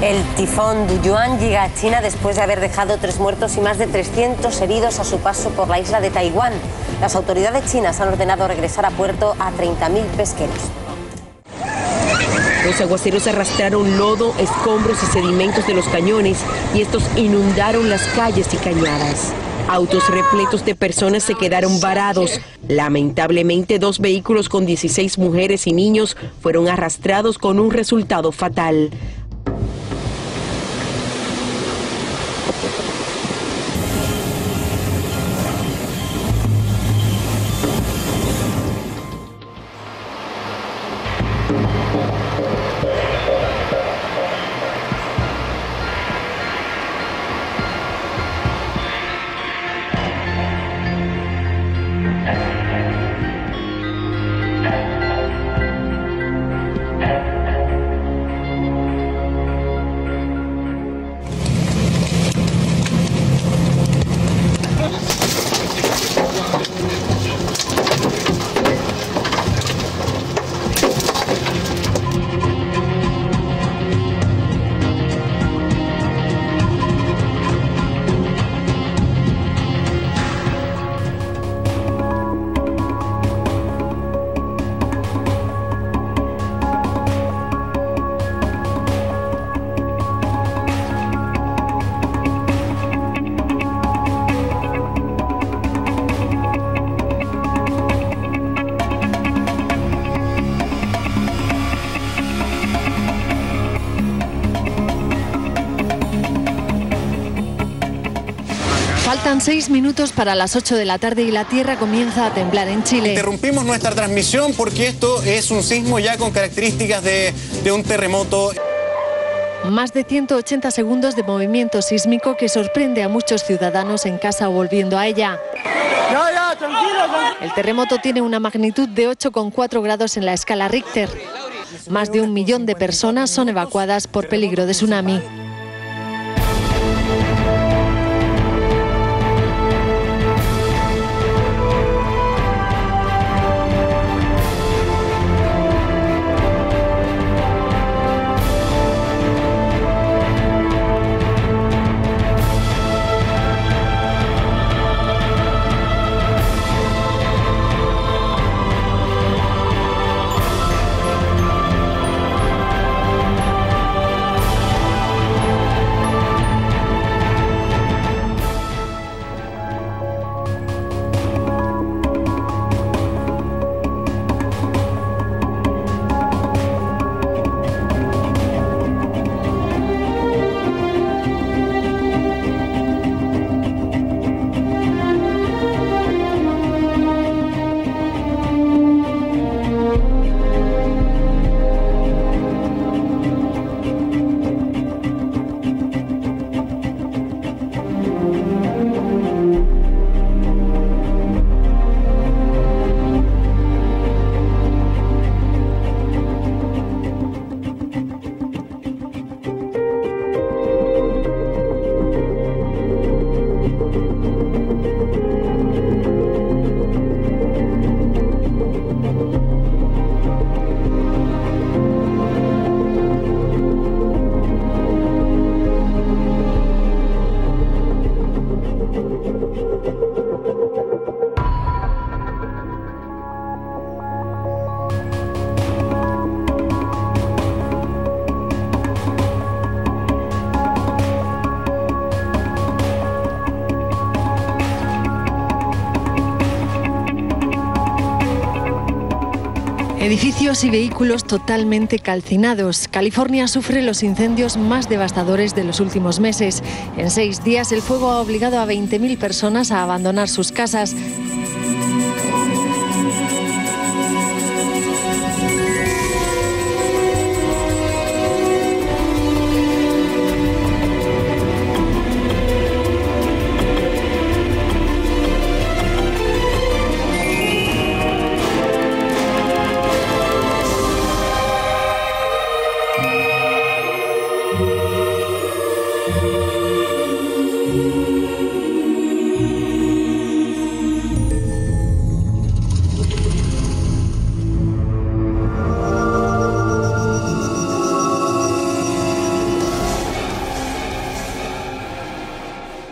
El tifón Duyuan llega a China después de haber dejado 3 muertos y más de 300 heridos a su paso por la isla de Taiwán. Las autoridades chinas han ordenado regresar a puerto a 30.000 pesqueros. Los aguaceros arrastraron lodo, escombros y sedimentos de los cañones y estos inundaron las calles y cañadas. Autos repletos de personas se quedaron varados. Lamentablemente, 2 vehículos con 16 mujeres y niños fueron arrastrados con un resultado fatal. Faltan 6 minutos para las 8 de la tarde y la tierra comienza a temblar en Chile. Interrumpimos nuestra transmisión porque esto es un sismo ya con características de un terremoto. Más de 180 segundos de movimiento sísmico que sorprende a muchos ciudadanos en casa o volviendo a ella. El terremoto tiene una magnitud de 8,4 grados en la escala Richter. Más de 1 millón de personas son evacuadas por peligro de tsunami. Edificios y vehículos totalmente calcinados. California sufre los incendios más devastadores de los últimos meses. En 6 días el fuego ha obligado a 20.000 personas a abandonar sus casas.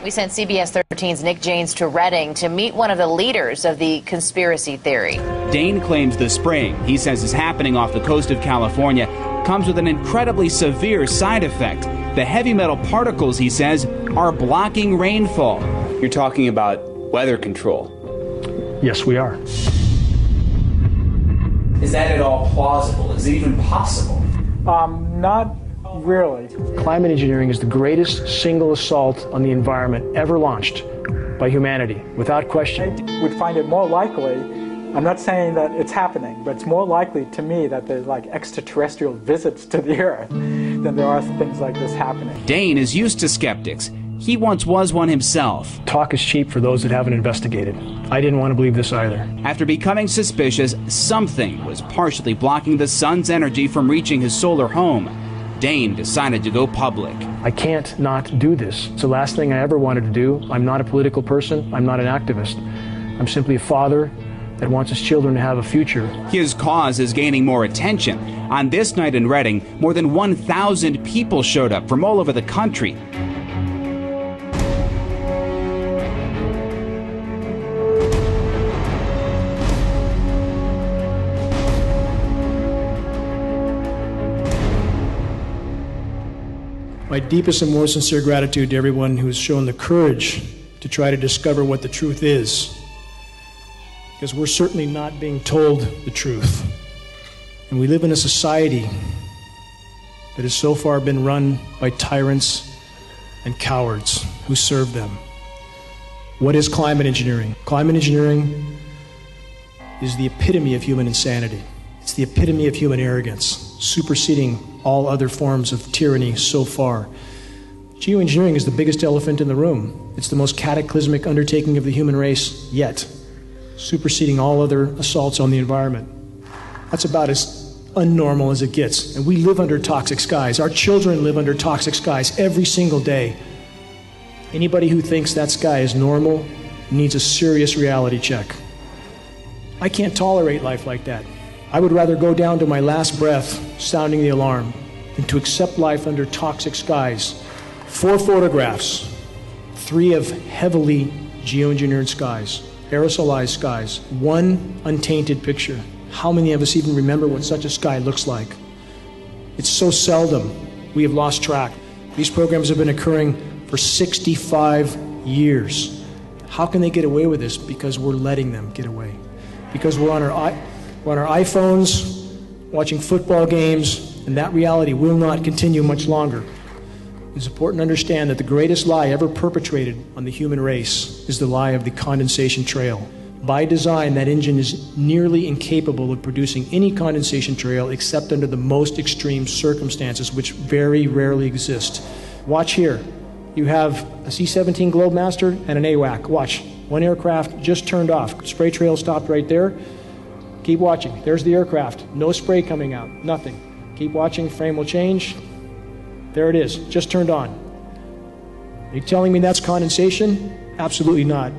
We sent CBS 13's Nick Janes to Redding to meet one of the leaders of the conspiracy theory. Dane claims the spraying he says is happening off the coast of California comes with an incredibly severe side effect. The heavy metal particles, he says, are blocking rainfall. You're talking about weather control. Yes, we are. Is that at all plausible? Is it even possible? Not really. Climate engineering is the greatest single assault on the environment ever launched by humanity, without question. I would find it more likely, I'm not saying that it's happening, but it's more likely to me that there's like extraterrestrial visits to the Earth than there are things like this happening. Dane is used to skeptics. He once was one himself. Talk is cheap for those that haven't investigated. I didn't want to believe this either. After becoming suspicious, something was partially blocking the sun's energy from reaching his solar home. Dane decided to go public. I can't not do this. It's the last thing I ever wanted to do. I'm not a political person. I'm not an activist. I'm simply a father that wants his children to have a future. His cause is gaining more attention. On this night in Redding, more than 1,000 people showed up from all over the country. My deepest and most sincere gratitude to everyone who has shown the courage to try to discover what the truth is. Because we're certainly not being told the truth. And we live in a society that has so far been run by tyrants and cowards who serve them. What is climate engineering? Climate engineering is the epitome of human insanity. It's the epitome of human arrogance, superseding all other forms of tyranny so far. Geoengineering is the biggest elephant in the room. It's the most cataclysmic undertaking of the human race yet, superseding all other assaults on the environment. That's about as unnormal as it gets. And we live under toxic skies. Our children live under toxic skies every single day. Anybody who thinks that sky is normal needs a serious reality check. I can't tolerate life like that. I would rather go down to my last breath sounding the alarm than to accept life under toxic skies. 4 photographs, 3 of heavily geoengineered skies, aerosolized skies, 1 untainted picture. How many of us even remember what such a sky looks like? It's so seldom we have lost track. These programs have been occurring for 65 years. How can they get away with this? Because we're letting them get away. Because we're on our iPhones, watching football games, and that reality will not continue much longer. It's important to understand that the greatest lie ever perpetrated on the human race is the lie of the condensation trail. By design, that engine is nearly incapable of producing any condensation trail except under the most extreme circumstances, which very rarely exist. Watch here. You have a C-17 Globemaster and an AWAC. Watch. 1 aircraft just turned off. Spray trail stopped right there. Keep watching. There's the aircraft. No spray coming out. Nothing. Keep watching. Frame will change. There it is. Just turned on. Are you telling me that's condensation? Absolutely not.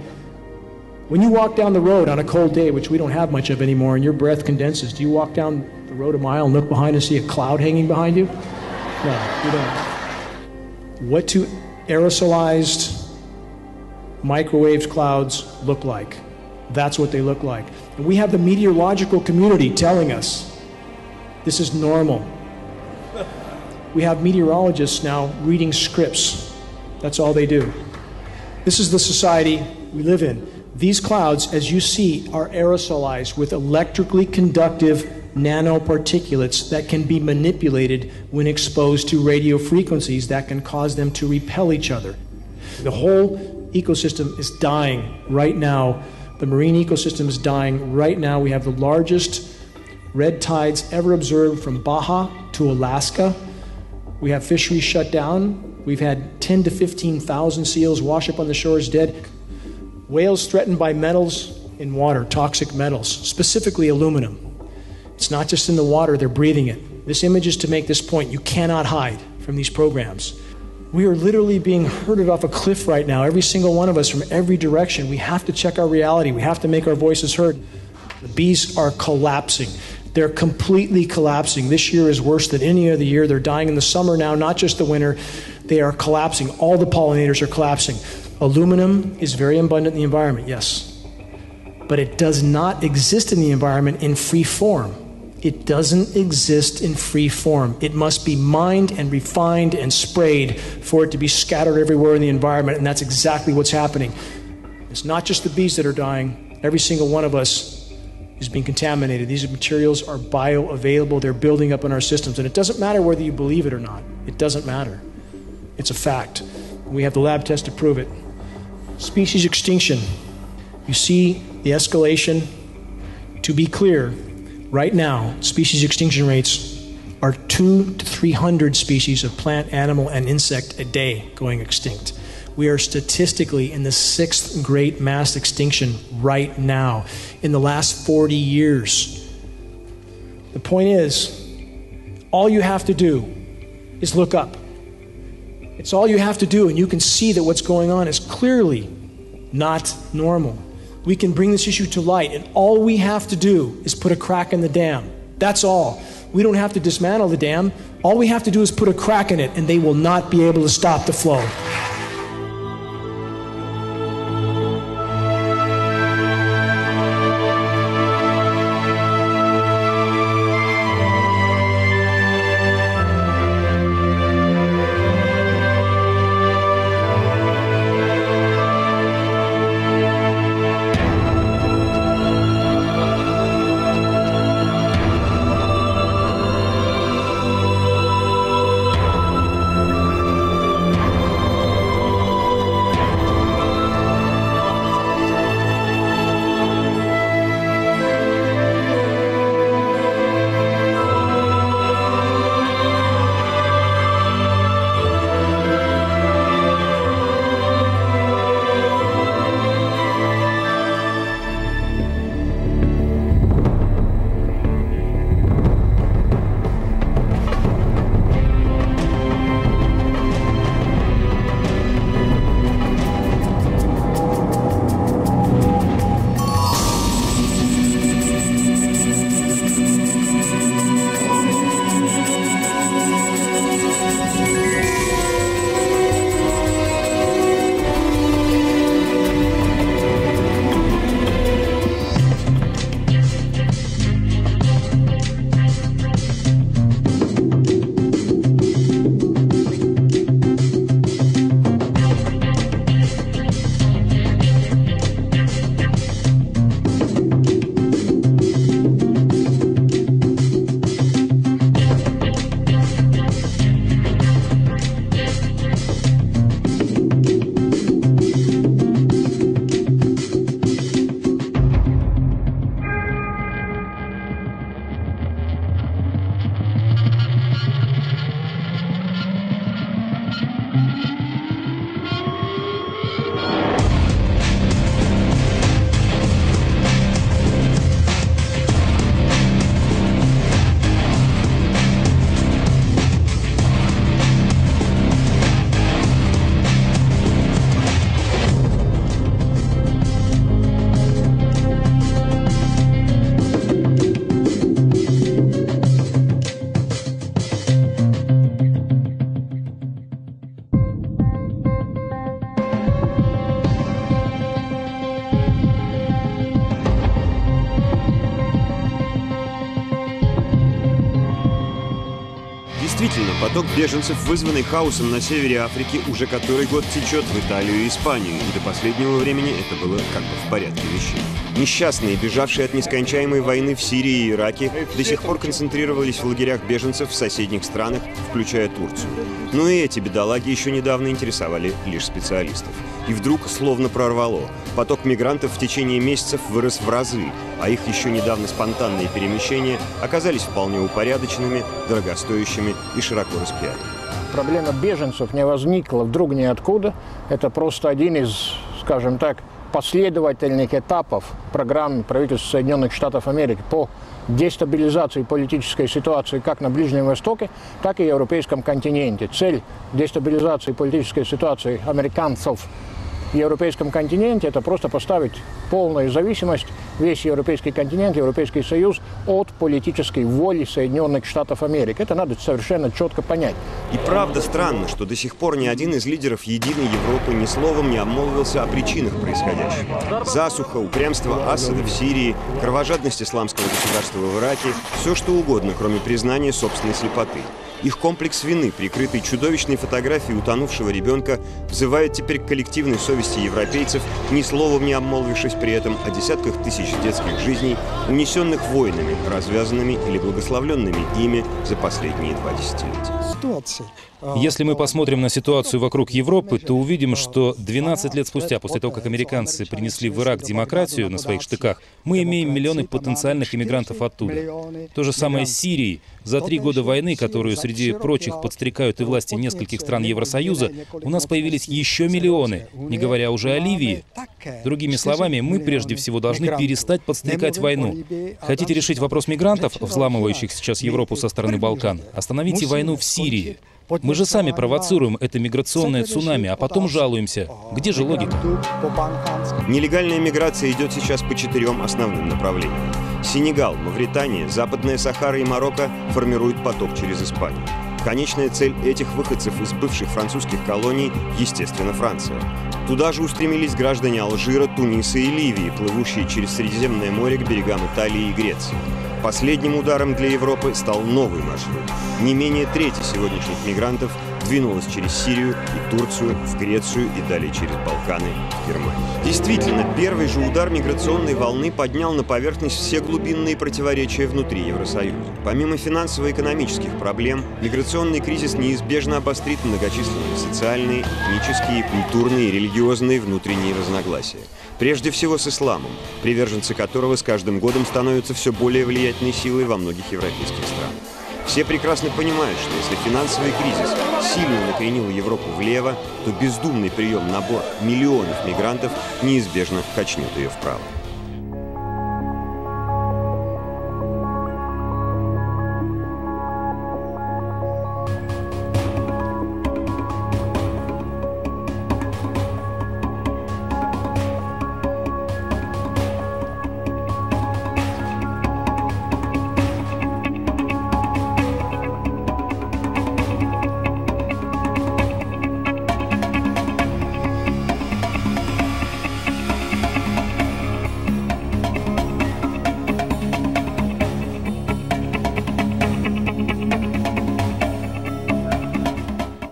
When you walk down the road on a cold day, which we don't have much of anymore, and your breath condenses, do you walk down the road a mile and look behind and see a cloud hanging behind you? No, you don't. What do aerosolized microwave clouds look like? That's what they look like. And we have the meteorological community telling us this is normal. We have meteorologists now reading scripts. That's all they do. This is the society we live in. These clouds, as you see, are aerosolized with electrically conductive nanoparticulates that can be manipulated when exposed to radio frequencies that can cause them to repel each other. The whole ecosystem is dying right now. The marine ecosystem is dying right now. We have the largest red tides ever observed from Baja to Alaska. We have fisheries shut down. We've had 10 to 15,000 seals wash up on the shores dead. Whales threatened by metals in water, toxic metals, specifically aluminum. It's not just in the water, they're breathing it. This image is to make this point. You cannot hide from these programs. We are literally being herded off a cliff right now, every single one of us from every direction. We have to check our reality. We have to make our voices heard. The bees are collapsing. They're completely collapsing. This year is worse than any other year. They're dying in the summer now, not just the winter. They are collapsing. All the pollinators are collapsing. Aluminum is very abundant in the environment, yes. But it does not exist in the environment in free form. It doesn't exist in free form. It must be mined and refined and sprayed for it to be scattered everywhere in the environment, and that's exactly what's happening. It's not just the bees that are dying. Every single one of us is being contaminated. These materials are bioavailable. They're building up in our systems, and it doesn't matter whether you believe it or not. It doesn't matter. It's a fact. We have the lab test to prove it. Species extinction. You see the escalation. To be clear, right now, species extinction rates are 200 to 300 species of plant, animal, and insect a day going extinct. We are statistically in the 6th great mass extinction right now in the last 40 years. The point is, all you have to do is look up. It's all you have to do, and you can see that what's going on is clearly not normal. We can bring this issue to light, and all we have to do is put a crack in the dam. That's all. We don't have to dismantle the dam. All we have to do is put a crack in it, and they will not be able to stop the flow. Действительно, поток беженцев, вызванный хаосом на севере Африки, уже который год течет в Италию и Испанию, и до последнего времени это было как бы в порядке вещей. Несчастные, бежавшие от нескончаемой войны в Сирии и Ираке, до сих пор концентрировались в лагерях беженцев в соседних странах, включая Турцию. Но и эти бедолаги еще недавно интересовали лишь специалистов. И вдруг словно прорвало. Поток мигрантов в течение месяцев вырос в разы, а их еще недавно спонтанные перемещения оказались вполне упорядоченными, дорогостоящими и широко распиаренными. Проблема беженцев не возникла вдруг ниоткуда. Это просто один из, скажем так, последовательных этапов программы правительства Соединенных Штатов Америки по дестабилизации политической ситуации как на Ближнем Востоке, так и на европейском континенте. Цель дестабилизации политической ситуации американцев в европейском континенте – это просто поставить полную зависимость весь европейский континент, Европейский Союз от политической воли Соединенных Штатов Америки. Это надо совершенно четко понять. И правда странно, что до сих пор ни один из лидеров единой Европы ни словом не обмолвился о причинах происходящего. Засуха, упрямство Асада в Сирии, кровожадность исламского государства в Ираке – все что угодно, кроме признания собственной слепоты. Их комплекс вины, прикрытый чудовищной фотографией утонувшего ребенка, взывает теперь к коллективной совести европейцев, ни словом не обмолвившись при этом о десятках тысяч детских жизней, унесенных войнами, развязанными или благословленными ими за последние 2 десятилетия. Если мы посмотрим на ситуацию вокруг Европы, то увидим, что 12 лет спустя, после того, как американцы принесли в Ирак демократию на своих штыках, мы имеем миллионы потенциальных иммигрантов оттуда. То же самое с Сирией. За 3 года войны, которую среди прочих подстрекают и власти нескольких стран Евросоюза, у нас появились еще миллионы, не говоря уже о Ливии. Другими словами, мы прежде всего должны перестать подстрекать войну. Хотите решить вопрос мигрантов, взламывающих сейчас Европу со стороны Балкан? Остановите войну в Сирии. Мы же сами провоцируем это миграционное цунами, а потом жалуемся. Где же логика? Нелегальная миграция идет сейчас по 4 основным направлениям. Сенегал, Мавритания, Западная Сахара и Марокко формируют поток через Испанию. Конечная цель этих выходцев из бывших французских колоний, естественно, Франция. Туда же устремились граждане Алжира, Туниса и Ливии, плывущие через Средиземное море к берегам Италии и Греции. Последним ударом для Европы стал новый маршрут. Не менее трети сегодняшних мигрантов двинулась через Сирию и Турцию, в Грецию и далее через Балканы, в Германию. Действительно, первый же удар миграционной волны поднял на поверхность все глубинные противоречия внутри Евросоюза. Помимо финансово-экономических проблем, миграционный кризис неизбежно обострит многочисленные социальные, этнические, культурные, религиозные внутренние разногласия. Прежде всего с исламом, приверженцы которого с каждым годом становятся все более влиятельной силой во многих европейских странах. Все прекрасно понимают, что если финансовый кризис сильно накренил Европу влево, то бездумный прием на борт миллионов мигрантов неизбежно качнет ее вправо.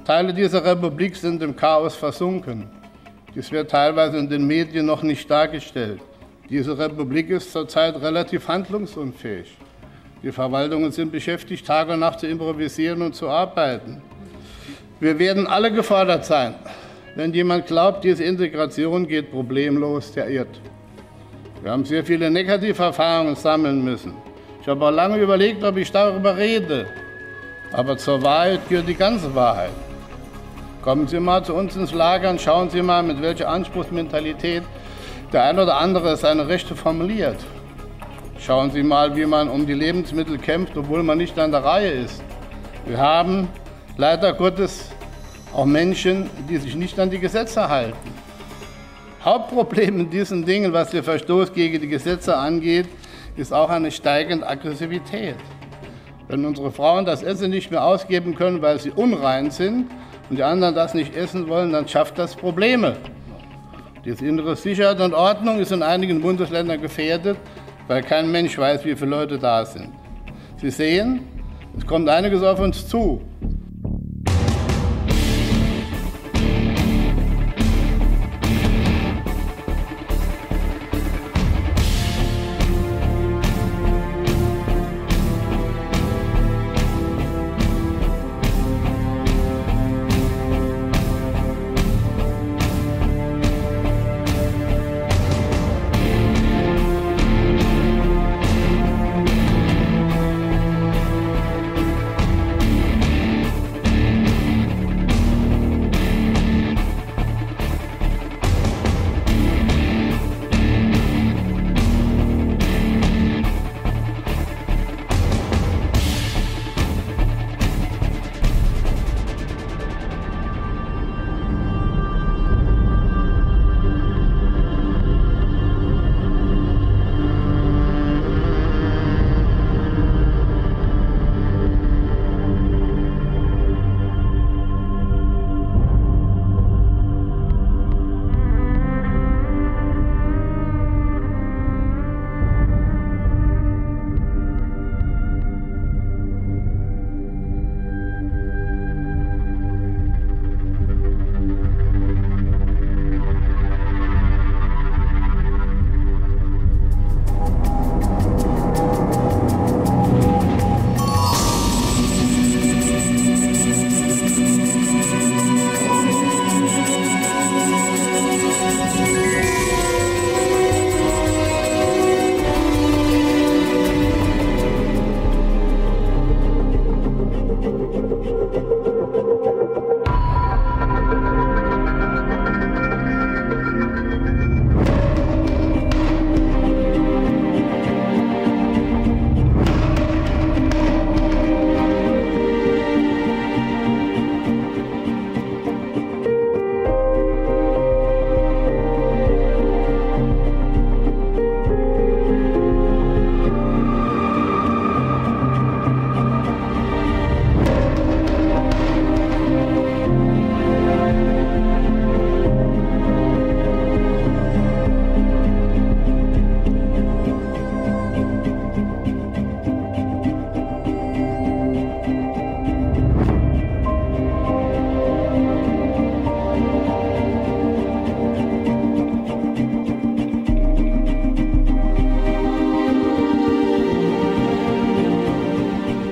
Teile dieser Republik sind im Chaos versunken. Dies wird teilweise in den Medien noch nicht dargestellt. Diese Republik ist zurzeit relativ handlungsunfähig. Die Verwaltungen sind beschäftigt, Tag und Nacht zu improvisieren und zu arbeiten. Wir werden alle gefordert sein. Wenn jemand glaubt, diese Integration geht problemlos, der irrt. Wir haben sehr viele Negativerfahrungen sammeln müssen. Ich habe auch lange überlegt, ob ich darüber rede. Aber zur Wahrheit gehört die ganze Wahrheit. Kommen Sie mal zu uns ins Lager und schauen Sie mal, mit welcher Anspruchsmentalität der ein oder andere seine Rechte formuliert. Schauen Sie mal, wie man um die Lebensmittel kämpft, obwohl man nicht an der Reihe ist. Wir haben leider Gottes auch Menschen, die sich nicht an die Gesetze halten. Hauptproblem in diesen Dingen, was den Verstoß gegen die Gesetze angeht, ist auch eine steigende Aggressivität. Wenn unsere Frauen das Essen nicht mehr ausgeben können, weil sie unrein sind und die anderen das nicht essen wollen, dann schafft das Probleme. Die innere Sicherheit und Ordnung ist in einigen Bundesländern gefährdet, weil kein Mensch weiß, wie viele Leute da sind. Sie sehen, Es kommt einiges auf uns zu.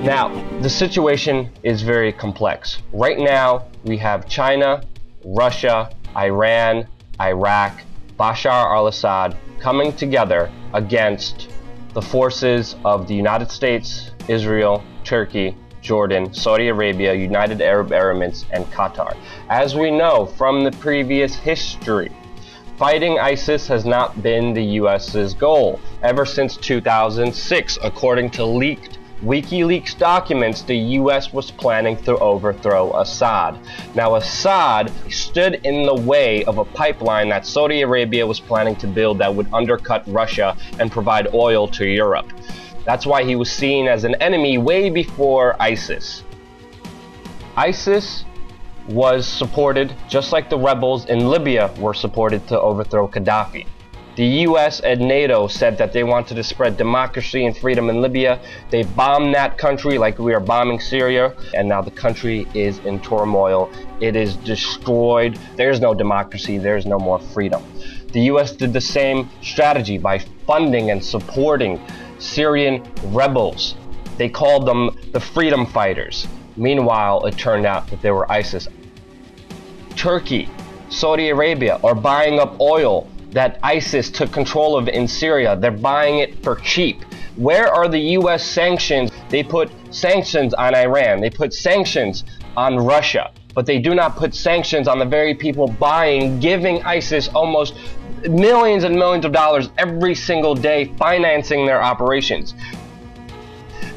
Now, the situation is very complex. Right now, we have China, Russia, Iran, Iraq, Bashar al-Assad coming together against the forces of the United States, Israel, Turkey, Jordan, Saudi Arabia, United Arab Emirates, and Qatar. As we know from the previous history, fighting ISIS has not been the US's goal ever since 2006. According to leaked WikiLeaks documents, the US was planning to overthrow Assad. Now, Assad stood in the way of a pipeline that Saudi Arabia was planning to build that would undercut Russia and provide oil to Europe. That's why he was seen as an enemy way before ISIS. ISIS was supported, just like the rebels in Libya were supported to overthrow Gaddafi. The US and NATO said that they wanted to spread democracy and freedom in Libya. They bombed that country like we are bombing Syria, and now the country is in turmoil. It is destroyed. There's no democracy. There's no more freedom. The US did the same strategy by funding and supporting Syrian rebels. They called them the freedom fighters. Meanwhile, it turned out that they were ISIS. Turkey, Saudi Arabia are buying up oil that ISIS took control of in Syria. They're buying it for cheap. Where are the US sanctions? They put sanctions on Iran. They put sanctions on Russia. But they do not put sanctions on the very people buying, giving ISIS almost millions and millions of dollars every single day, financing their operations.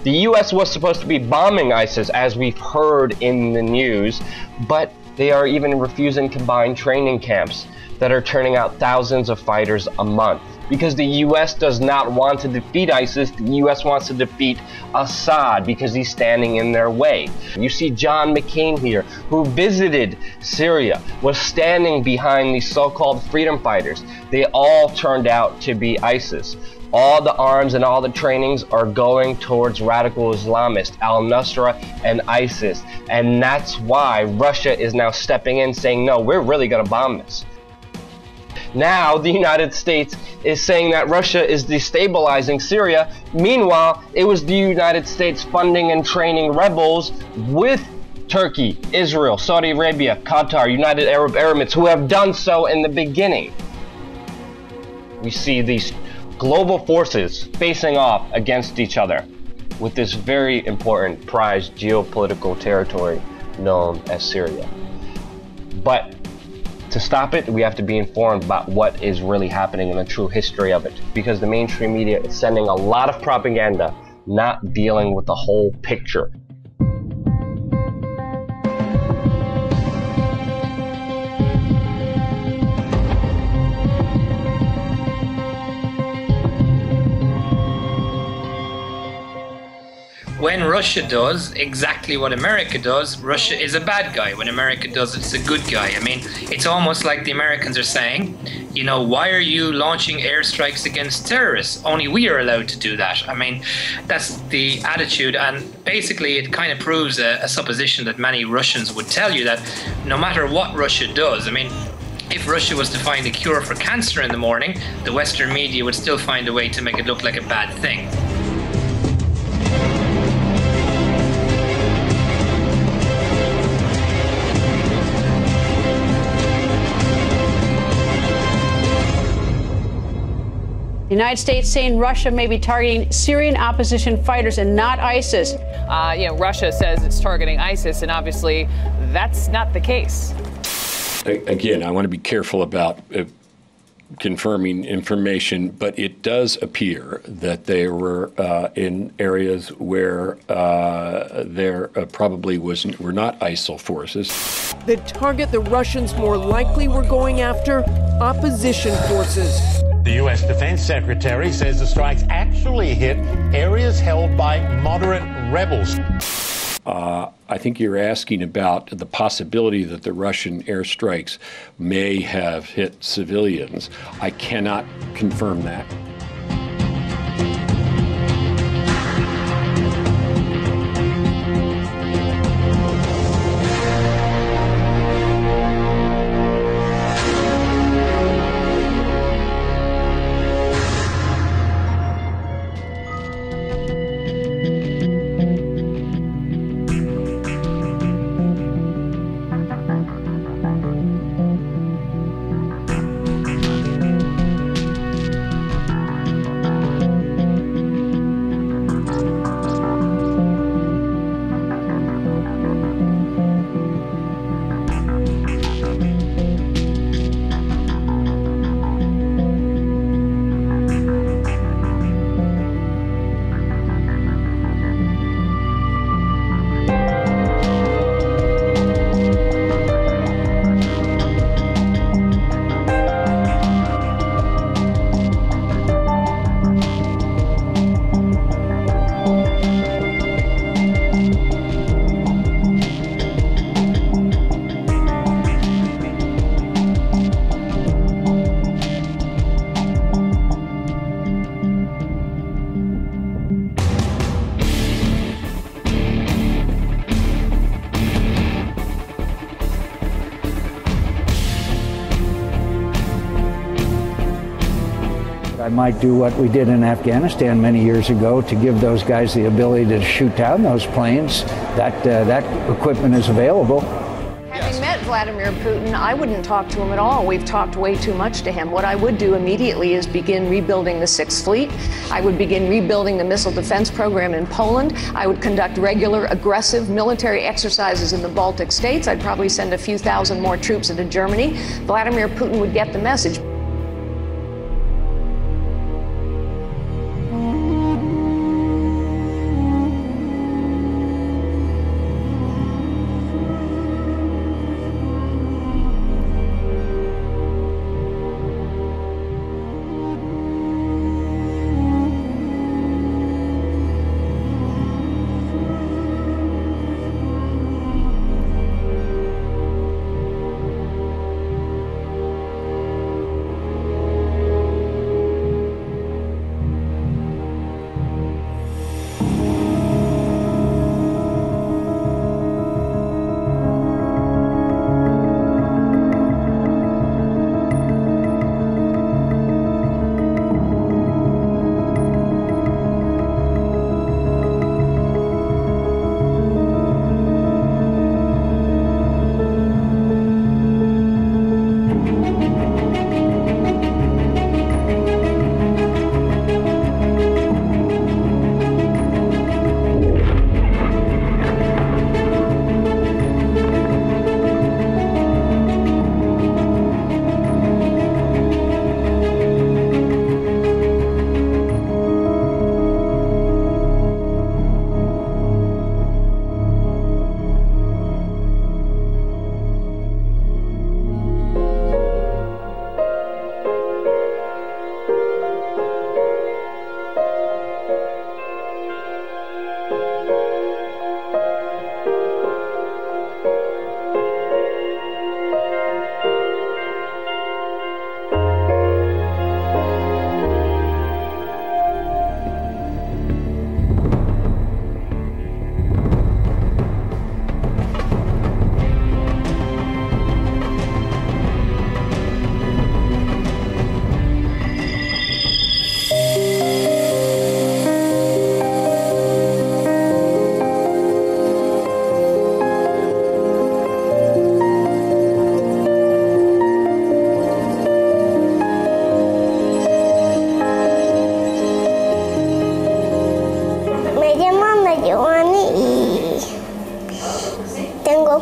The US was supposed to be bombing ISIS, as we've heard in the news, but they are even refusing to buy training camps that are turning out thousands of fighters a month. Because the US does not want to defeat ISIS, the US wants to defeat Assad because he's standing in their way. You see John McCain here, who visited Syria, was standing behind these so-called freedom fighters. They all turned out to be ISIS. all the arms and all the trainings are going towards radical Islamists, al-Nusra and ISIS. And that's why Russia is now stepping in saying, no, we're really gonna bomb this. Now the United States is saying that Russia is destabilizing Syria. Meanwhile, it was the United States funding and training rebels with Turkey, Israel, Saudi Arabia, Qatar, United Arab Emirates, who have done so in the beginning. We see these global forces facing off against each other with this very important prized geopolitical territory known as Syria. But to stop it, we have to be informed about what is really happening and the true history of it, because the mainstream media is sending a lot of propaganda, not dealing with the whole picture. When Russia does exactly what America does, Russia is a bad guy. When America does it, it's a good guy. I mean, it's almost like the Americans are saying, you know, why are you launching airstrikes against terrorists? Only we are allowed to do that. I mean, that's the attitude, and basically it kind of proves a supposition that many Russians would tell you, that no matter what Russia does, I mean, if Russia was to find a cure for cancer in the morning, the Western media would still find a way to make it look like a bad thing. The United States saying Russia may be targeting Syrian opposition fighters and not ISIS. Russia says it's targeting ISIS, and obviously that's not the case. Again, I want to be careful about confirming information, but it does appear that they were in areas where there probably were not ISIL forces. The target the Russians more likely were going after, opposition forces. The U.S. Defense Secretary says the strikes actually hit areas held by moderate rebels. I think you're asking about the possibility that the Russian airstrikes may have hit civilians. I cannot confirm that. I might do what we did in Afghanistan many years ago to give those guys the ability to shoot down those planes. That equipment is available. Having met Vladimir Putin, I wouldn't talk to him at all. We've talked way too much to him. What I would do immediately is begin rebuilding the Sixth Fleet. I would begin rebuilding the missile defense program in Poland. I would conduct regular, aggressive military exercises in the Baltic states. I'd probably send a few thousand more troops into Germany. Vladimir Putin would get the message.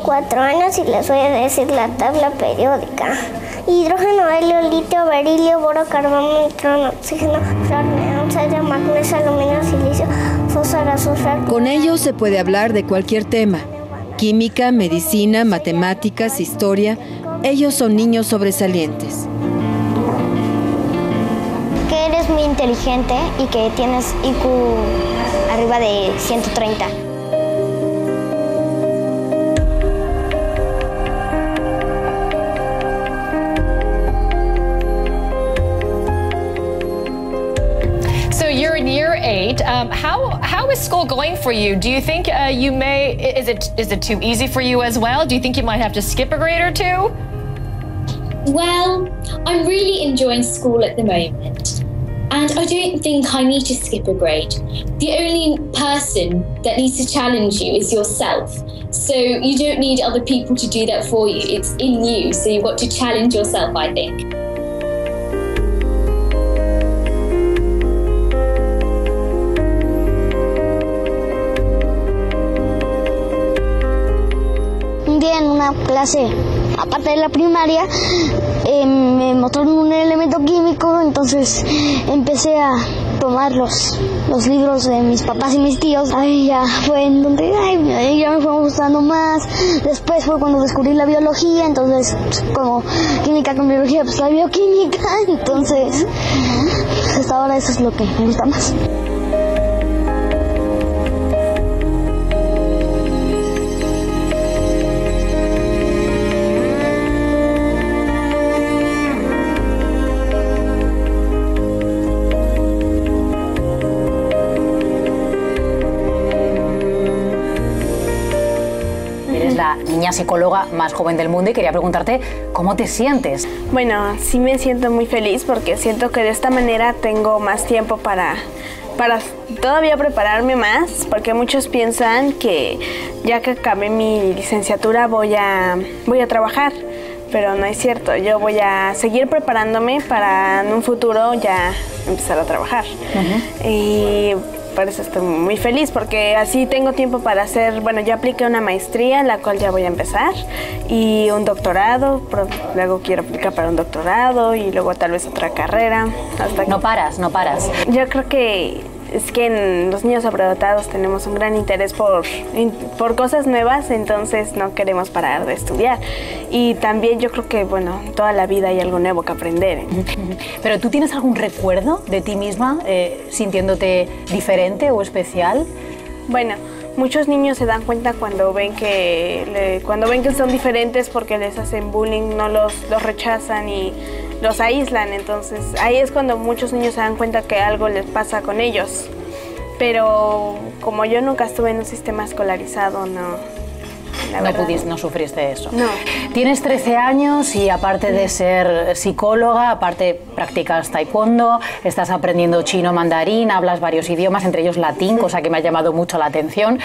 4 años y les voy a decir la tabla periódica. Hidrógeno, helio, litio, berilio, boro, carbono, nitrógeno, oxígeno, flúor, neón, sodio, magnesio, aluminio, silicio, fósforo, azufre. Con ellos se puede hablar de cualquier tema. Química, medicina, matemáticas, historia. Ellos son niños sobresalientes. Que eres muy inteligente y que tienes IQ arriba de 130. So you're in year 8. How is school going for you? Do you think you may? Is it too easy for you as well? Do you think you might have to skip a grade or two? Well, I'm really enjoying school at the moment, and I don't think I need to skip a grade. The only person that needs to challenge you is yourself. So you don't need other people to do that for you. It's in you, so you've got to challenge yourself, I think. Un día en una clase, aparte de la primaria, me mostraron un elemento químico, entonces empecé a tomar los libros de mis papás y mis tíos. Ahí ya fue en donde ya me fue gustando más. Después fue cuando descubrí la biología, entonces como química con biología, pues la bioquímica, entonces hasta ahora eso es lo que me gusta más. La niña psicóloga más joven del mundo y quería preguntarte cómo te sientes. Bueno, sí me siento muy feliz porque siento que de esta manera tengo más tiempo para todavía prepararme más, porque muchos piensan que ya que acabé mi licenciatura voy a trabajar, pero no es cierto. Yo voy a seguir preparándome para en un futuro ya empezar a trabajar. Y por eso estoy muy feliz, porque así tengo tiempo para hacer, bueno, yo apliqué una maestría, la cual ya voy a empezar, y un doctorado, luego quiero aplicar para un doctorado, y luego tal vez otra carrera. Hasta que... No paras. Yo creo que es que los niños sobredotados tenemos un gran interés por cosas nuevas, entonces no queremos parar de estudiar. Y también yo creo que, bueno, toda la vida hay algo nuevo que aprender. ¿Pero tú tienes algún recuerdo de ti misma sintiéndote diferente o especial? Bueno, muchos niños se dan cuenta cuando ven que son diferentes porque les hacen bullying, no los rechazan y los aíslan, entonces ahí es cuando muchos niños se dan cuenta que algo les pasa con ellos. Pero como yo nunca estuve en un sistema escolarizado, no sufriste eso. No. Tienes 13 años y aparte de ser psicóloga, aparte practicas taekwondo, estás aprendiendo chino, mandarín, hablas varios idiomas, entre ellos latín, cosa que me ha llamado mucho la atención.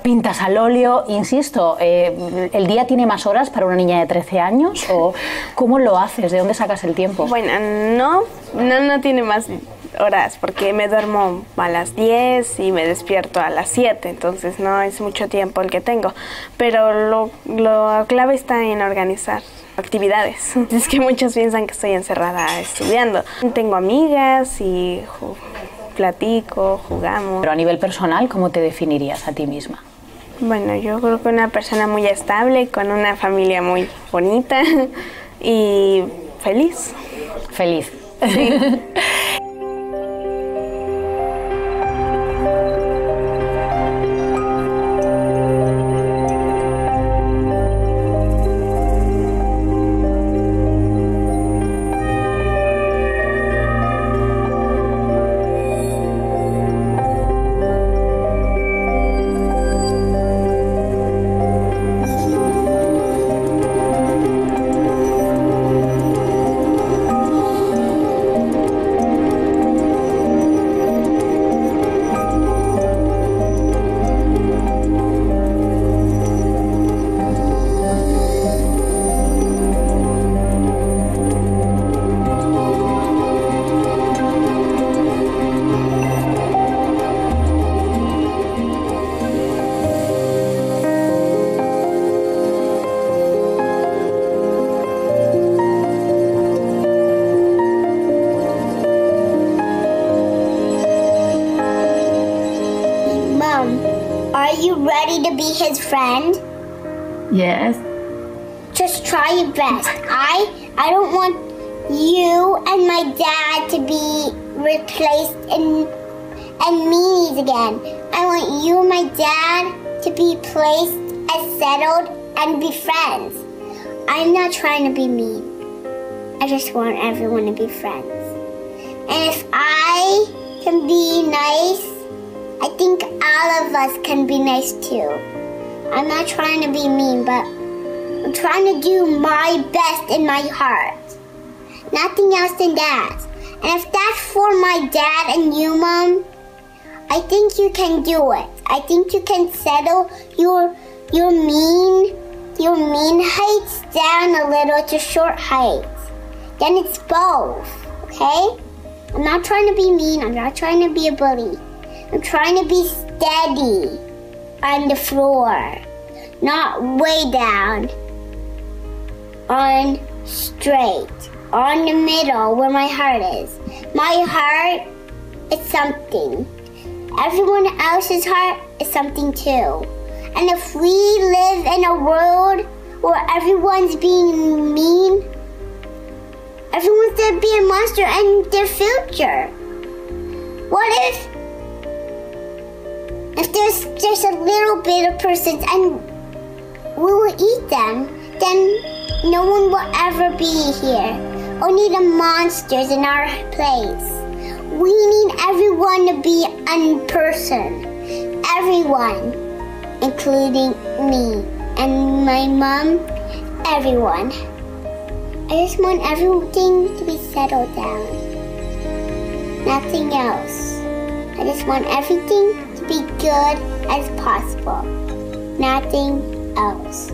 Pintas al óleo, insisto, ¿el día tiene más horas para una niña de 13 años? ¿O cómo lo haces? ¿De dónde sacas el tiempo? Bueno, no tiene más horas, porque me duermo a las 10 y me despierto a las 7, entonces no es mucho tiempo el que tengo, pero lo clave está en organizar actividades. Es que muchos piensan que estoy encerrada estudiando. Tengo amigas y platico, jugamos. Pero a nivel personal, ¿cómo te definirías a ti misma? Bueno, yo creo que una persona muy estable, con una familia muy bonita y feliz. Feliz. Sí. Are you ready to be his friend? Yes. Just try your best. I don't want you and my dad to be replaced in meanies again. I want you and my dad to be placed as settled and be friends. I'm not trying to be mean. I just want everyone to be friends. And if I can be nice, I think all of us can be nice too. I'm not trying to be mean, but I'm trying to do my best in my heart. Nothing else than that. And if that's for my dad and you, Mom, I think you can do it. I think you can settle your mean heights down a little to short heights. Then it's both, okay? I'm not trying to be mean. I'm not trying to be a bully. I'm trying to be steady on the floor, not way down, on straight, on the middle where my heart is. My heart is something. Everyone else's heart is something too. And if we live in a world where everyone's being mean, everyone's gonna be a monster in their future. What if there's just a little bit of persons and we will eat them, then no one will ever be here. Only the monsters in our place. We need everyone to be a person. Everyone, including me and my mom, everyone. I just want everything to be settled down. Nothing else. I just want everything to be good as possible. Nothing else.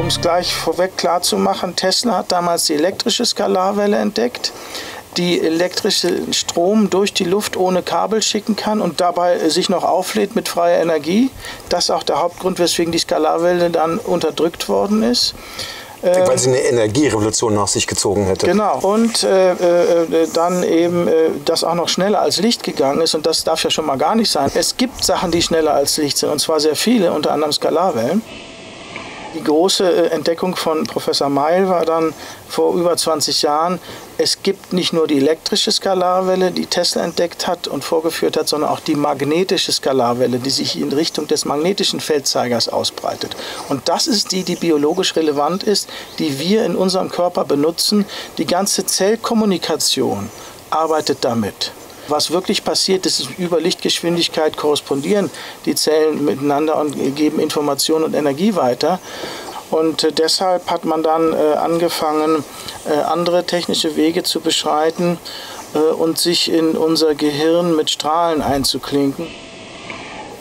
Um es gleich vorweg klar zu machen, Tesla hat damals die elektrische Skalarwelle entdeckt, die elektrischen Strom durch die Luft ohne Kabel schicken kann und dabei sich noch auflädt mit freier Energie. Das ist auch der Hauptgrund, weswegen die Skalarwelle dann unterdrückt worden ist. Weil sie eine Energierevolution nach sich gezogen hätte. Genau. Und dann eben das auch noch schneller als Licht gegangen ist. Und das darf ja schon mal gar nicht sein. Es gibt Sachen, die schneller als Licht sind. Und zwar sehr viele, unter anderem Skalarwellen. Die große Entdeckung von Professor Mivel war dann vor über 20 Jahren, es gibt nicht nur die elektrische Skalarwelle, die Tesla entdeckt hat und vorgeführt hat, sondern auch die magnetische Skalarwelle, die sich in Richtung des magnetischen Feldzeigers ausbreitet. Und das ist die biologisch relevant ist, die wir in unserem Körper benutzen. Die ganze Zellkommunikation arbeitet damit. Was wirklich passiert, ist, über Lichtgeschwindigkeit korrespondieren die Zellen miteinander und geben Information und Energie weiter. Und deshalb hat man dann angefangen, andere technische Wege zu beschreiten und sich in unser Gehirn mit Strahlen einzuklinken.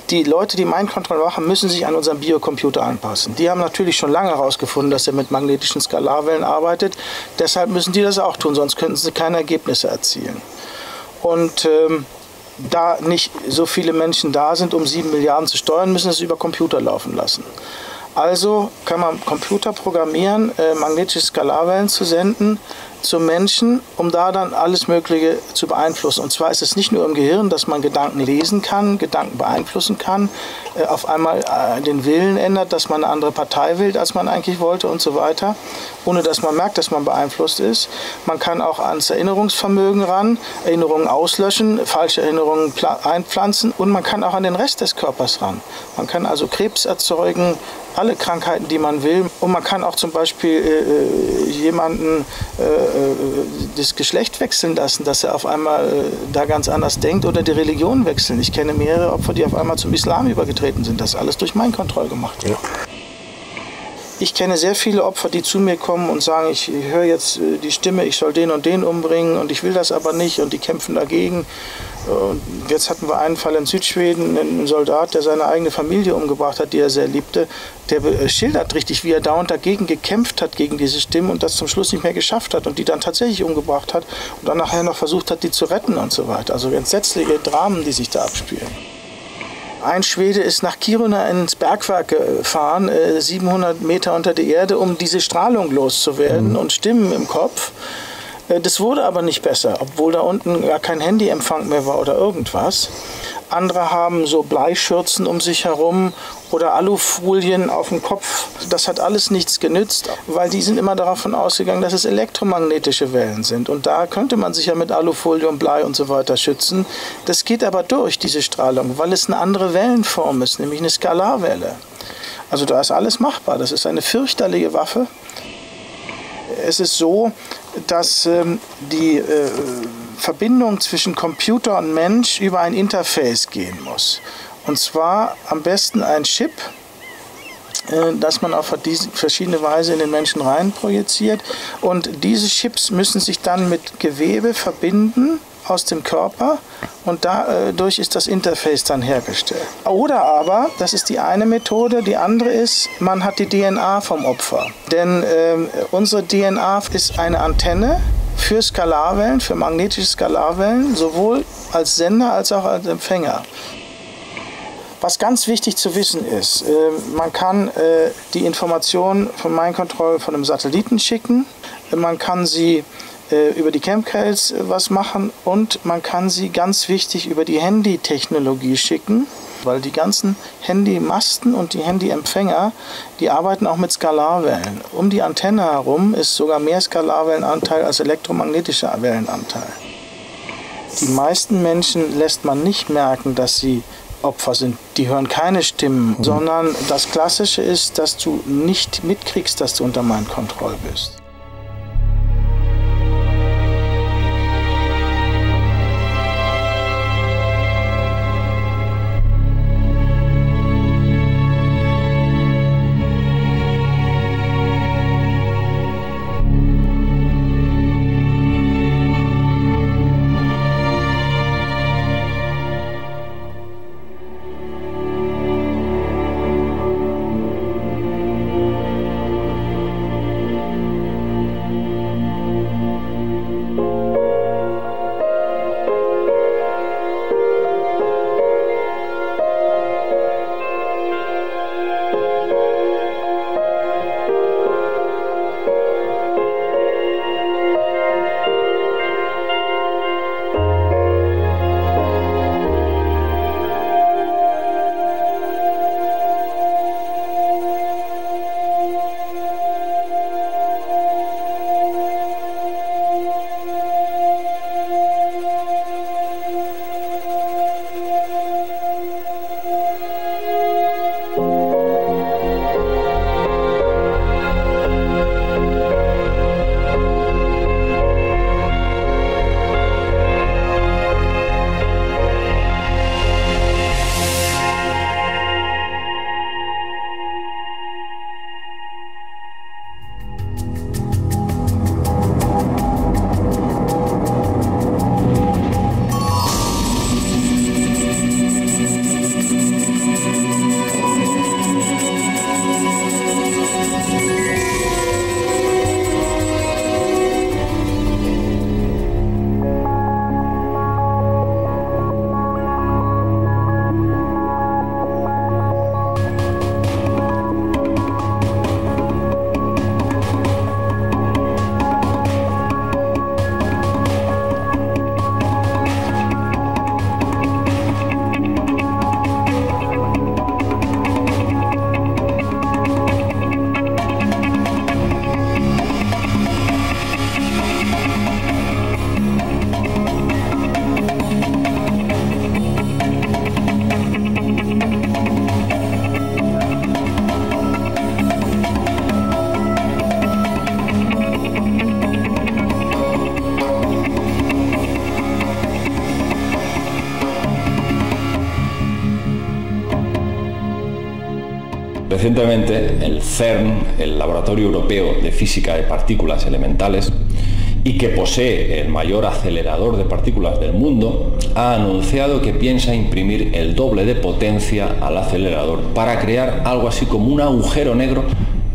Die Leute, die Mind Control machen, müssen sich an unseren Biocomputer anpassen. Die haben natürlich schon lange herausgefunden, dass er mit magnetischen Skalarwellen arbeitet. Deshalb müssen die das auch tun, sonst könnten sie keine Ergebnisse erzielen. Und da nicht so viele Menschen da sind, um 7 Milliarden zu steuern, müssen sie es über Computer laufen lassen. Also kann man Computer programmieren, magnetische Skalarwellen zu senden zu Menschen, um da dann alles Mögliche zu beeinflussen. Und zwar ist es nicht nur im Gehirn, dass man Gedanken lesen kann, Gedanken beeinflussen kann, auf einmal den Willen ändert, dass man eine andere Partei wählt, als man eigentlich wollte und so weiter, ohne dass man merkt, dass man beeinflusst ist. Man kann auch ans Erinnerungsvermögen ran, Erinnerungen auslöschen, falsche Erinnerungen einpflanzen und man kann auch an den Rest des Körpers ran. Man kann also Krebs erzeugen, alle Krankheiten, die man will. Und man kann auch zum Beispiel jemanden das Geschlecht wechseln lassen, dass er auf einmal da ganz anders denkt oder die Religion wechseln. Ich kenne mehrere Opfer, die auf einmal zum Islam übergetreten sind. Das ist alles durch Mind Control gemacht. Ja. Ich kenne sehr viele Opfer, die zu mir kommen und sagen, ich höre jetzt die Stimme, ich soll den und den umbringen und ich will das aber nicht und die kämpfen dagegen. Und jetzt hatten wir einen Fall in Südschweden, einen Soldat, der seine eigene Familie umgebracht hat, die er sehr liebte. Der schildert richtig, wie er dauernd dagegen gekämpft hat, gegen diese Stimmen und das zum Schluss nicht mehr geschafft hat und die dann tatsächlich umgebracht hat und dann nachher noch versucht hat, die zu retten und so weiter. Also entsetzliche Dramen, die sich da abspielen. Ein Schwede ist nach Kiruna ins Bergwerk gefahren, 700 Meter unter die Erde, um diese Strahlung loszuwerden und Stimmen im Kopf. Das wurde aber nicht besser, obwohl da unten gar kein Handyempfang mehr war oder irgendwas. Andere haben so Bleischürzen um sich herum oder Alufolien auf dem Kopf. Das hat alles nichts genützt, weil die sind immer davon ausgegangen, dass es elektromagnetische Wellen sind. Und da könnte man sich ja mit Alufolie und Blei und so weiter schützen. Das geht aber durch, diese Strahlung, weil es eine andere Wellenform ist, nämlich eine Skalarwelle. Also da ist alles machbar. Das ist eine fürchterliche Waffe. Es ist so, dass die Verbindung zwischen Computer und Mensch über ein Interface gehen muss. Und zwar am besten ein Chip, das man auf verschiedene Weise in den Menschen rein projiziert. Und diese Chips müssen sich dann mit Gewebe verbinden aus dem Körper und dadurch ist das Interface dann hergestellt. Oder aber, das ist die eine Methode, die andere ist, man hat die DNA vom Opfer. Denn unsere DNA ist eine Antenne für Skalarwellen, für magnetische Skalarwellen, sowohl als Sender als auch als Empfänger. Was ganz wichtig zu wissen ist, man kann die Informationen von Mind Control von einem Satelliten schicken, man kann sie über die Chemtrails was machen und man kann sie ganz wichtig über die Handy-Technologie schicken, weil die ganzen Handymasten und die Handyempfänger, die arbeiten auch mit Skalarwellen. Um die Antenne herum ist sogar mehr Skalarwellenanteil als elektromagnetischer Wellenanteil. Die meisten Menschen lässt man nicht merken, dass sie Opfer sind. Die hören keine Stimmen, sondern das Klassische ist, dass du nicht mitkriegst, dass du unter Mind Control bist. Recientemente, el CERN, el Laboratorio Europeo de Física de Partículas Elementales, y que posee el mayor acelerador de partículas del mundo, ha anunciado que piensa imprimir el doble de potencia al acelerador para crear algo así como un agujero negro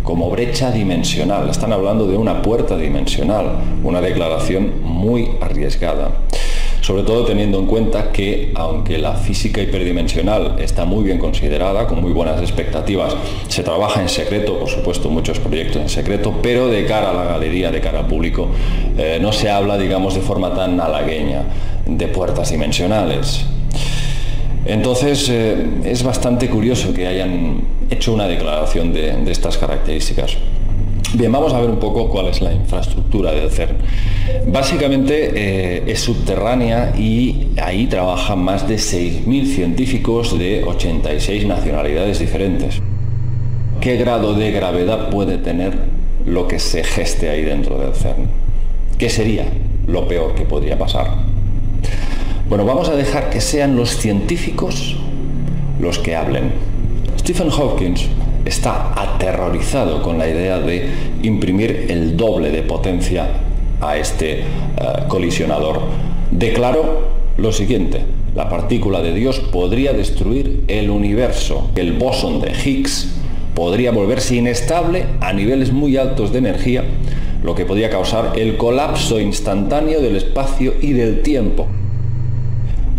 como brecha dimensional. Están hablando de una puerta dimensional, una declaración muy arriesgada. Sobre todo teniendo en cuenta que, aunque la física hiperdimensional está muy bien considerada, con muy buenas expectativas, se trabaja en secreto, por supuesto muchos proyectos en secreto, pero de cara a la galería, de cara al público, no se habla, digamos, de forma tan halagueña de puertas dimensionales. Entonces es bastante curioso que hayan hecho una declaración de estas características. Bien, vamos a ver un poco cuál es la infraestructura del CERN. Básicamente es subterránea y ahí trabajan más de 6.000 científicos de 86 nacionalidades diferentes. ¿Qué grado de gravedad puede tener lo que se geste ahí dentro del CERN? ¿Qué sería lo peor que podría pasar? Bueno, vamos a dejar que sean los científicos los que hablen. Stephen Hawking está aterrorizado con la idea de imprimir el doble de potencia a este colisionador. Declaró lo siguiente: la partícula de Dios podría destruir el universo. El bosón de Higgs podría volverse inestable a niveles muy altos de energía, lo que podría causar el colapso instantáneo del espacio y del tiempo.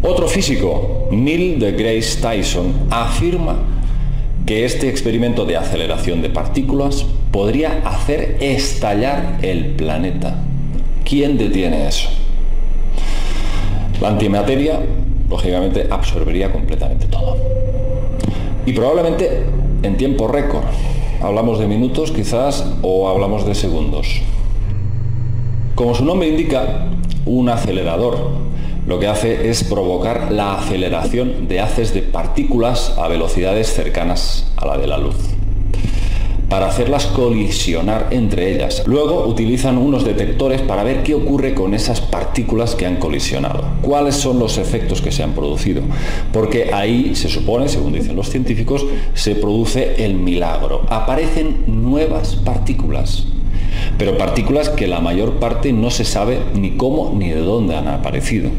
Otro físico, Neil deGrasse Tyson, afirma que este experimento de aceleración de partículas podría hacer estallar el planeta. ¿Quién detiene eso? La antimateria, lógicamente, absorbería completamente todo. Y probablemente en tiempo récord. Hablamos de minutos, quizás, o hablamos de segundos. Como su nombre indica, un acelerador lo que hace es provocar la aceleración de haces de partículas a velocidades cercanas a la de la luz, para hacerlas colisionar entre ellas. Luego utilizan unos detectores para ver qué ocurre con esas partículas que han colisionado, cuáles son los efectos que se han producido, porque ahí se supone, según dicen los científicos, se produce el milagro. Aparecen nuevas partículas, pero partículas que la mayor parte no se sabe ni cómo ni de dónde han aparecido.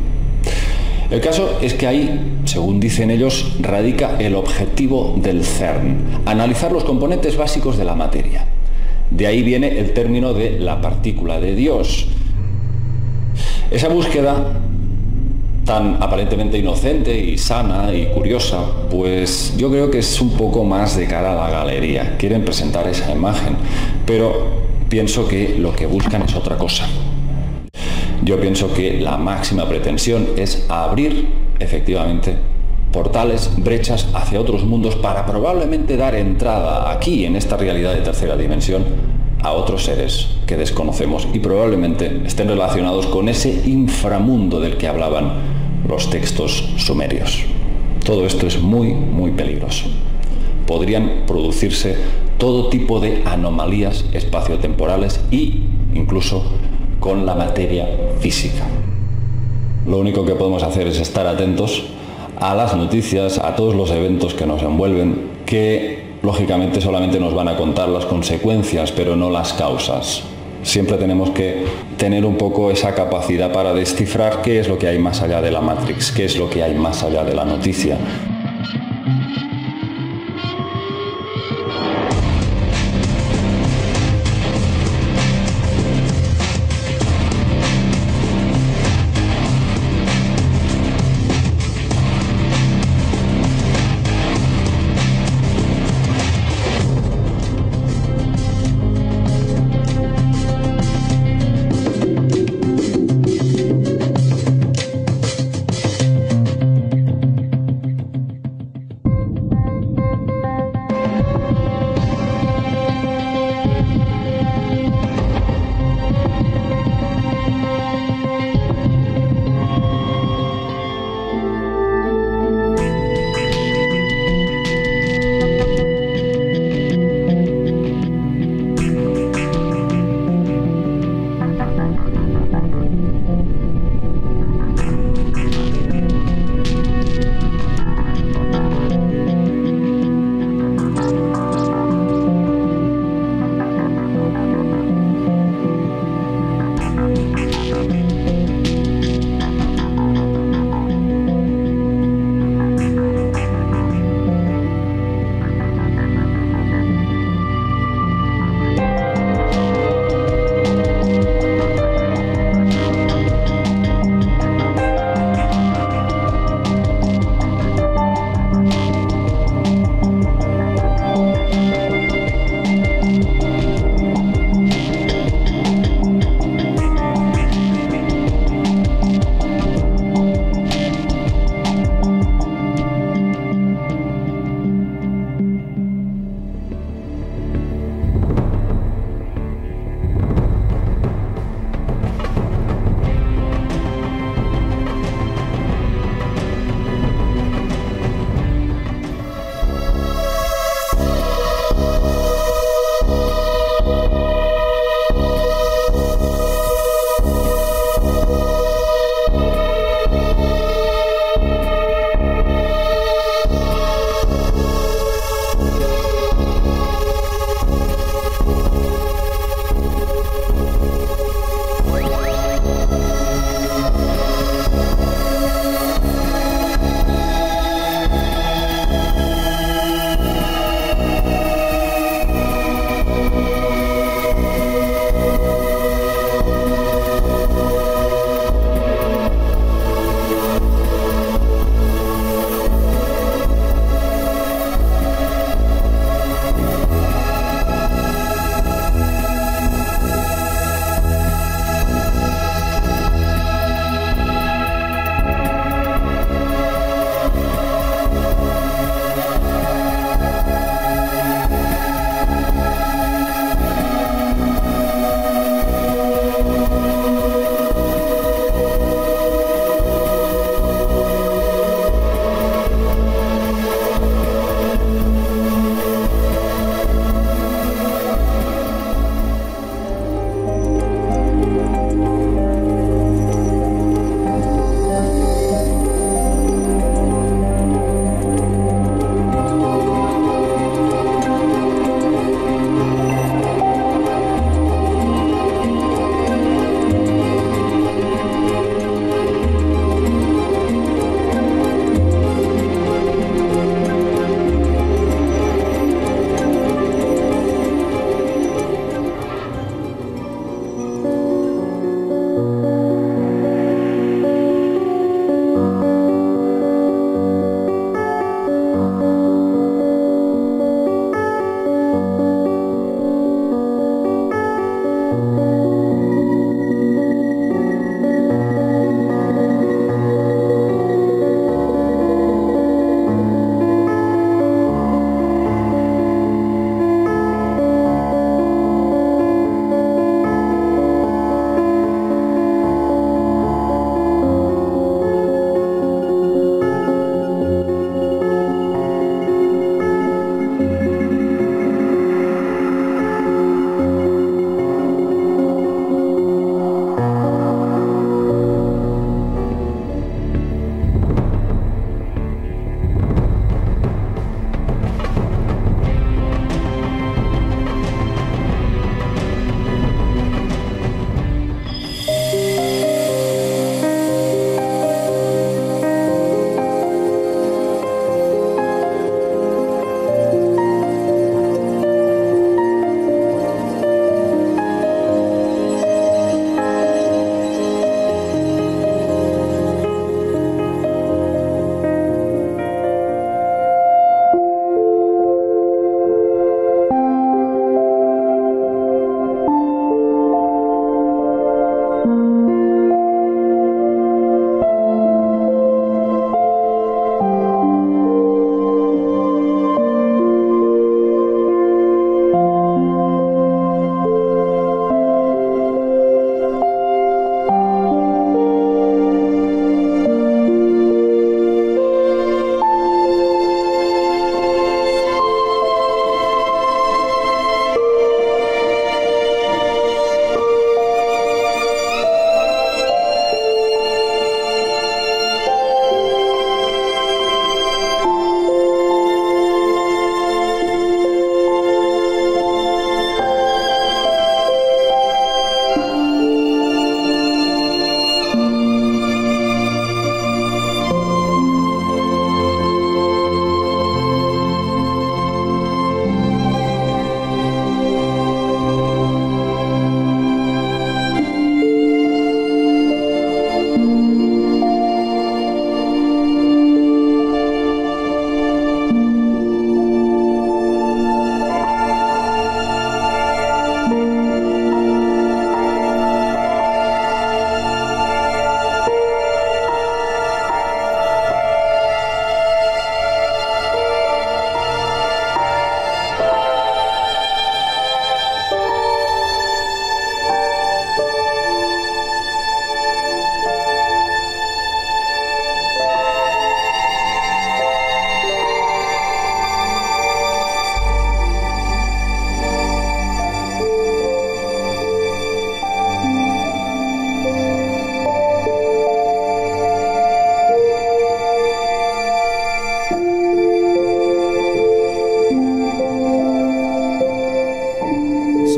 El caso es que ahí, según dicen ellos, radica el objetivo del CERN: analizar los componentes básicos de la materia. De ahí viene el término de la partícula de Dios. Esa búsqueda tan aparentemente inocente y sana y curiosa, pues yo creo que es un poco más de cara a la galería. Quieren presentar esa imagen, pero pienso que lo que buscan es otra cosa. Yo pienso que la máxima pretensión es abrir, efectivamente, portales, brechas hacia otros mundos para probablemente dar entrada aquí, en esta realidad de tercera dimensión, a otros seres que desconocemos y probablemente estén relacionados con ese inframundo del que hablaban los textos sumerios. Todo esto es muy, muy peligroso. Podrían producirse todo tipo de anomalías espaciotemporales e incluso con la materia física. Lo único que podemos hacer es estar atentos a las noticias, a todos los eventos que nos envuelven, que lógicamente solamente nos van a contar las consecuencias, pero no las causas. Siempre tenemos que tener un poco esa capacidad para descifrar qué es lo que hay más allá de la Matrix, qué es lo que hay más allá de la noticia.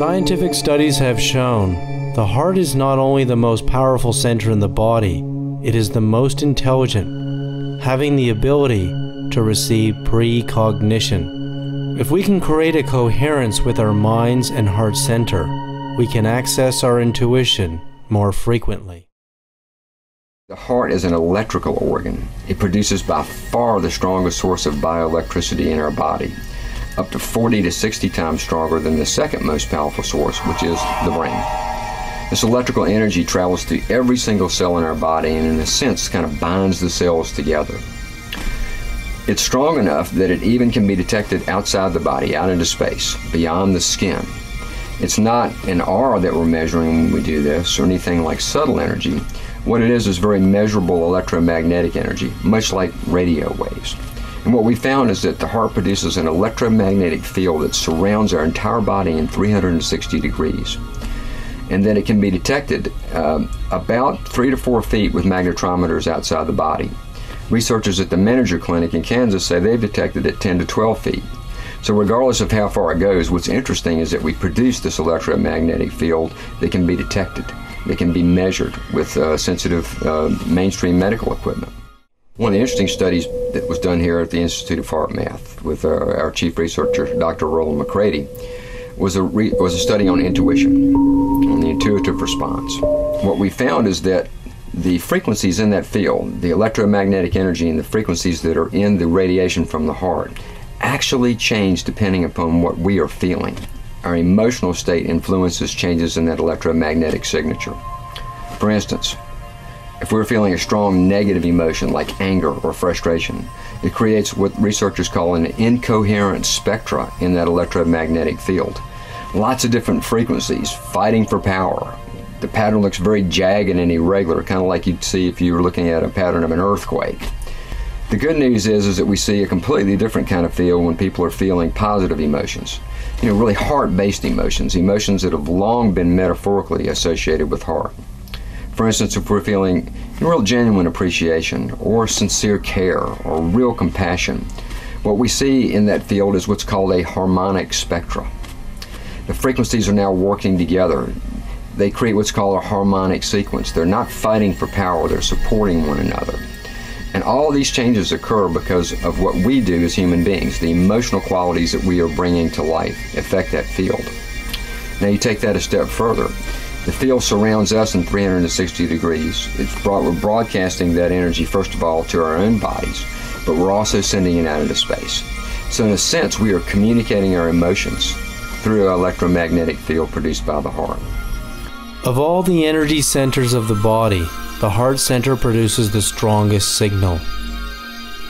Scientific studies have shown the heart is not only the most powerful center in the body, it is the most intelligent, having the ability to receive precognition. If we can create a coherence with our minds and heart center, we can access our intuition more frequently. The heart is an electrical organ. It produces by far the strongest source of bioelectricity in our body, up to 40 to 60 times stronger than the second most powerful source, which is the brain. This electrical energy travels through every single cell in our body and in a sense kind of binds the cells together. It's strong enough that it even can be detected outside the body, out into space, beyond the skin. It's not an aura that we're measuring when we do this or anything like subtle energy. What it is very measurable electromagnetic energy, much like radio waves. And what we found is that the heart produces an electromagnetic field that surrounds our entire body in 360 degrees. And then it can be detected about 3 to 4 feet with magnetometers outside the body. Researchers at the Menninger Clinic in Kansas say they've detected it 10 to 12 feet. So regardless of how far it goes, what's interesting is that we produce this electromagnetic field that can be detected, that can be measured with sensitive mainstream medical equipment. One of the interesting studies that was done here at the Institute of Heart Math with our chief researcher, Dr. Roland McCready, was a study on intuition, on the intuitive response. What we found is that the frequencies in that field, the electromagnetic energy and the frequencies that are in the radiation from the heart, actually change depending upon what we are feeling. Our emotional state influences changes in that electromagnetic signature. For instance, if we're feeling a strong negative emotion like anger or frustration, it creates what researchers call an incoherent spectra in that electromagnetic field. Lots of different frequencies fighting for power. The pattern looks very jagged and irregular, kind of like you'd see if you were looking at a pattern of an earthquake. The good news is that we see a completely different kind of feel when people are feeling positive emotions. You know, really heart-based emotions, emotions that have long been metaphorically associated with heart. For instance, if we're feeling real genuine appreciation or sincere care or real compassion, what we see in that field is what's called a harmonic spectra. The frequencies are now working together. They create what's called a harmonic sequence. They're not fighting for power, they're supporting one another. And all these changes occur because of what we do as human beings. The emotional qualities that we are bringing to life affect that field. Now you take that a step further. The field surrounds us in 360 degrees. We're broadcasting that energy, first of all, to our own bodies, but we're also sending it out into space. So in a sense, we are communicating our emotions through an electromagnetic field produced by the heart. Of all the energy centers of the body, the heart center produces the strongest signal.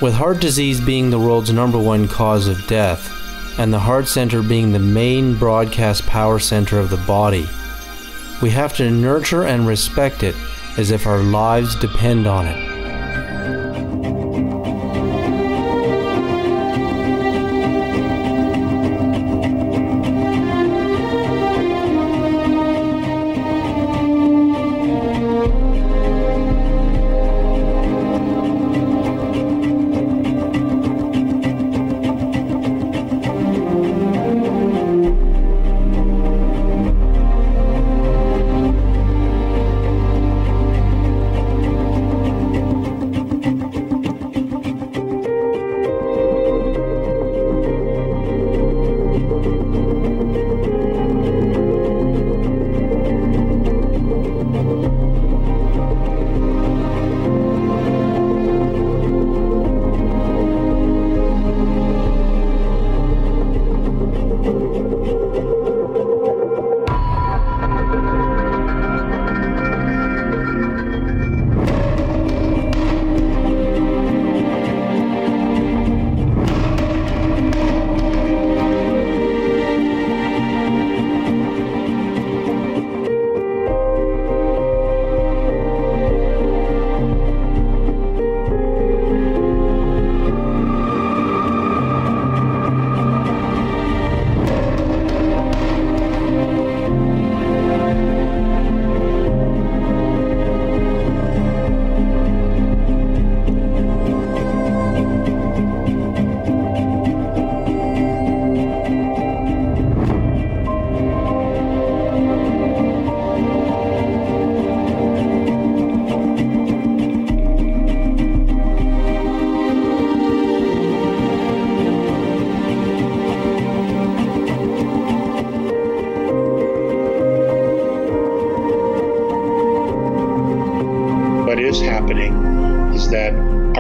With heart disease being the world's #1 cause of death, and the heart center being the main broadcast power center of the body, we have to nurture and respect it as if our lives depend on it.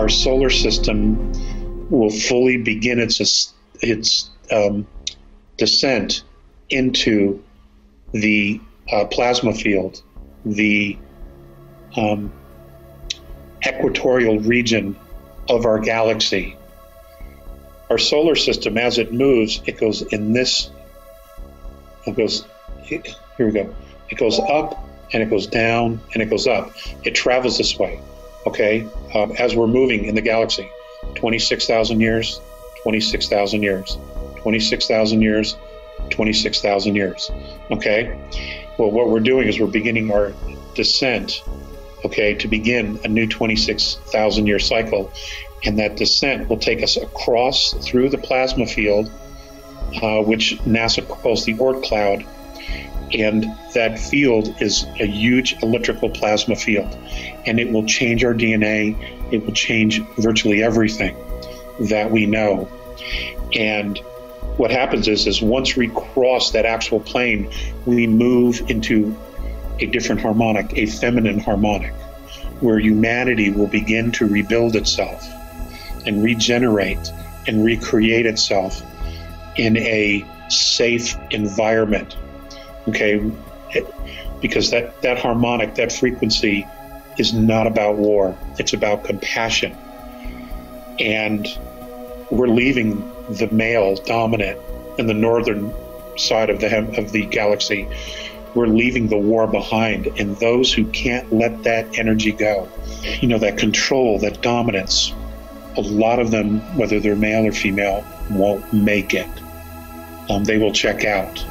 our solar system will fully begin its descent into the plasma field, the equatorial region of our galaxy. Our solar system, as it moves, it goes in this, here we go. It goes up and it goes down and it goes up. It travels this way, okay? As we're moving in the galaxy, 26,000 years, 26,000 years, 26,000 years, 26,000 years, okay? Well, what we're doing is we're beginning our descent, okay, to begin a new 26,000 year cycle. And that descent will take us across through the plasma field, which NASA calls the Oort cloud. And that field is a huge electrical plasma field. And it will change our DNA. It will change virtually everything that we know. And what happens is once we cross that actual plane, we move into a different harmonic, a feminine harmonic, where humanity will begin to rebuild itself and regenerate and recreate itself in a safe environment, okay? Because that harmonic, that frequency is not about war, it's about compassion. And we're leaving the male dominant in the northern side of the galaxy. We're leaving the war behind, and those who can't let that energy go, you know, that control, that dominance, a lot of them, whether they're male or female, won't make it. They will check out.